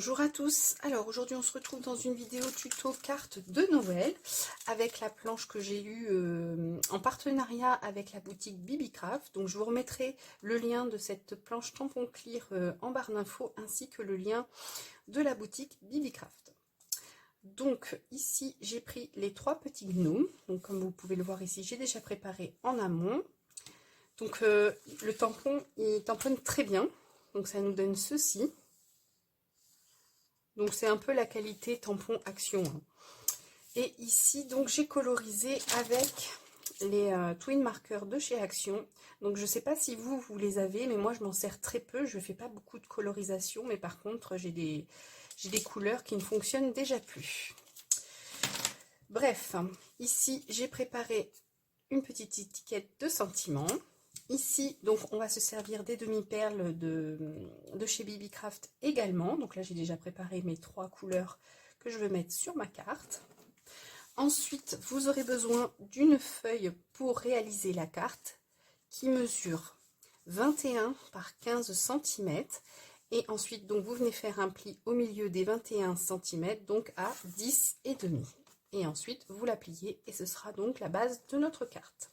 Bonjour à tous, alors aujourd'hui on se retrouve dans une vidéo tuto carte de Noël avec la planche que j'ai eue en partenariat avec la boutique Bibicraft. Donc je vous remettrai le lien de cette planche tampon clear en barre d'infos ainsi que le lien de la boutique Bibicraft. Donc ici j'ai pris les trois petits gnomes, donc comme vous pouvez le voir ici j'ai déjà préparé en amont. Donc le tampon il tamponne très bien, donc ça nous donne ceci. Donc c'est un peu la qualité tampon action. Et ici donc j'ai colorisé avec les twin markers de chez Action. Donc je sais pas si vous les avez, mais moi je m'en sers très peu. Je fais pas beaucoup de colorisation, mais par contre j'ai des couleurs qui ne fonctionnent déjà plus. Bref, ici j'ai préparé une petite étiquette de sentiment. Ici, donc, on va se servir des demi-perles de chez Bibicraft également. Donc là, j'ai déjà préparé mes trois couleurs que je veux mettre sur ma carte. Ensuite, vous aurez besoin d'une feuille pour réaliser la carte qui mesure 21 par 15 cm. Et ensuite, donc, vous venez faire un pli au milieu des 21 cm, donc à 10,5. Et ensuite, vous la pliez et ce sera donc la base de notre carte.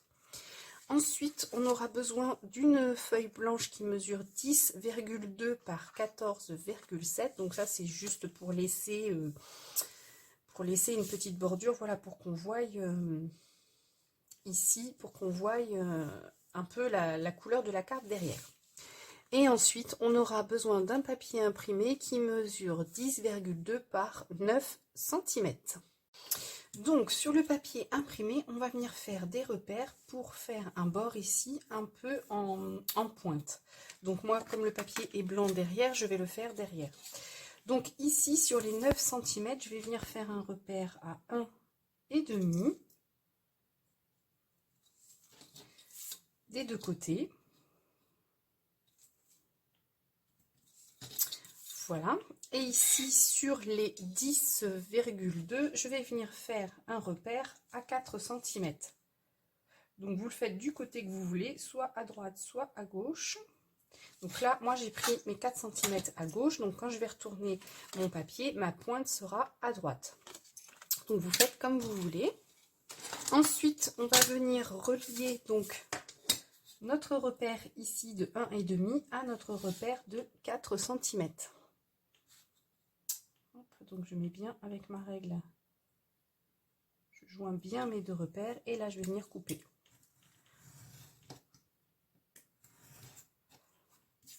Ensuite, on aura besoin d'une feuille blanche qui mesure 10,2 par 14,7. Donc ça, c'est juste pour laisser une petite bordure. Voilà, pour qu'on voie ici, pour qu'on voie un peu la couleur de la carte derrière. Et ensuite, on aura besoin d'un papier imprimé qui mesure 10,2 par 9 cm. Donc sur le papier imprimé, on va venir faire des repères pour faire un bord ici un peu en pointe. Donc moi, comme le papier est blanc derrière, je vais le faire derrière. Donc ici sur les 9 cm, je vais venir faire un repère à 1,5 des deux côtés. Voilà. Et ici, sur les 10,2, je vais venir faire un repère à 4 cm. Donc, vous le faites du côté que vous voulez, soit à droite, soit à gauche. Donc là, moi, j'ai pris mes 4 cm à gauche. Donc, quand je vais retourner mon papier, ma pointe sera à droite. Donc, vous faites comme vous voulez. Ensuite, on va venir relier donc notre repère ici de 1,5 à notre repère de 4 cm. Donc je mets bien avec ma règle, je joins bien mes deux repères et là je vais venir couper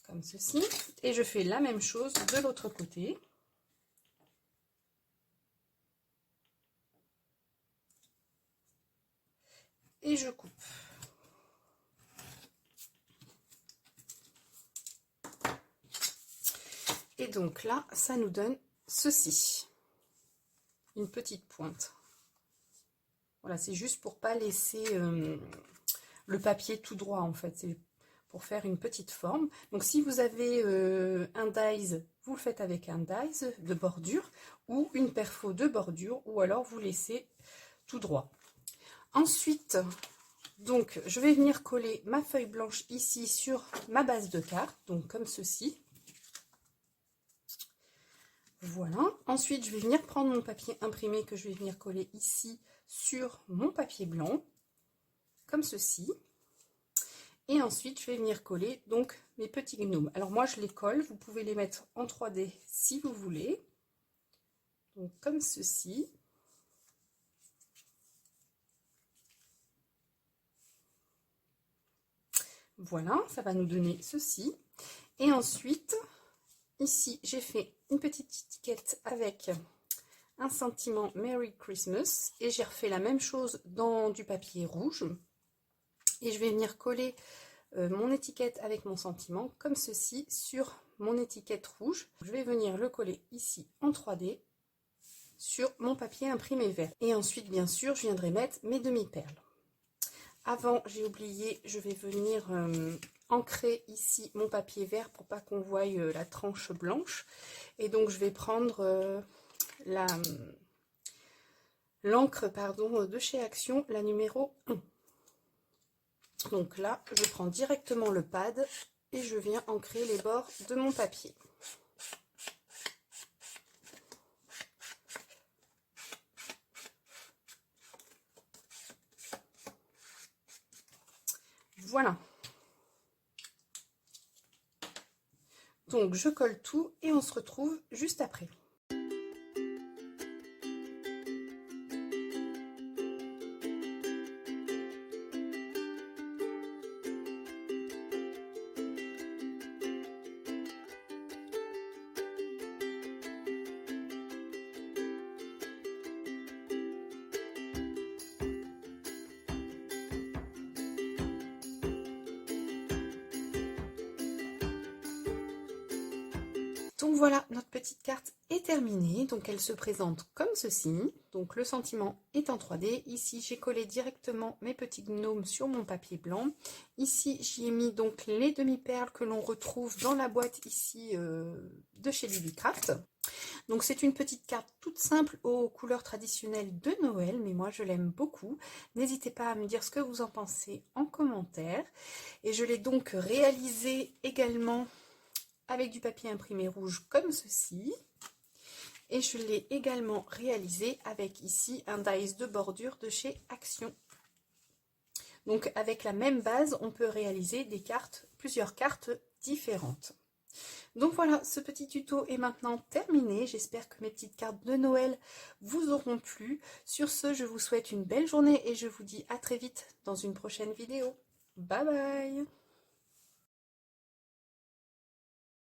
comme ceci et je fais la même chose de l'autre côté. Et je coupe. Et donc là ça nous donne ceci, une petite pointe. Voilà, c'est juste pour pas laisser le papier tout droit en fait, c'est pour faire une petite forme. Donc si vous avez un dies, vous le faites avec un dies de bordure ou une perfo de bordure, ou alors vous laissez tout droit. Ensuite, donc je vais venir coller ma feuille blanche ici sur ma base de carte, donc comme ceci. Voilà. Ensuite, je vais venir prendre mon papier imprimé que je vais venir coller ici sur mon papier blanc, comme ceci. Et ensuite, je vais venir coller donc mes petits gnomes. Alors moi, je les colle. Vous pouvez les mettre en 3D si vous voulez. Donc comme ceci. Voilà, ça va nous donner ceci. Et ensuite, ici, j'ai fait une petite étiquette avec un sentiment Merry Christmas. Et j'ai refait la même chose dans du papier rouge. Et je vais venir coller mon étiquette avec mon sentiment comme ceci sur mon étiquette rouge. Je vais venir le coller ici en 3D sur mon papier imprimé vert. Et ensuite, bien sûr, je viendrai mettre mes demi-perles. Avant, j'ai oublié, je vais venir ancrer ici mon papier vert pour pas qu'on voie la tranche blanche. Et donc, je vais prendre l'encre de chez Action, la numéro 1. Donc là, je prends directement le pad et je viens ancrer les bords de mon papier. Voilà. Donc je colle tout et on se retrouve juste après. Donc voilà, notre petite carte est terminée. Donc elle se présente comme ceci. Donc le sentiment est en 3D. Ici, j'ai collé directement mes petits gnomes sur mon papier blanc. Ici, j'y ai mis donc les demi-perles que l'on retrouve dans la boîte ici de chez Lilycraft. Donc c'est une petite carte toute simple aux couleurs traditionnelles de Noël, mais moi je l'aime beaucoup. N'hésitez pas à me dire ce que vous en pensez en commentaire. Et je l'ai donc réalisée également avec du papier imprimé rouge comme ceci. Et je l'ai également réalisé avec ici un dies de bordure de chez Action. Donc avec la même base, on peut réaliser des cartes, plusieurs cartes différentes. Donc voilà, ce petit tuto est maintenant terminé. J'espère que mes petites cartes de Noël vous auront plu. Sur ce, je vous souhaite une belle journée et je vous dis à très vite dans une prochaine vidéo. Bye bye!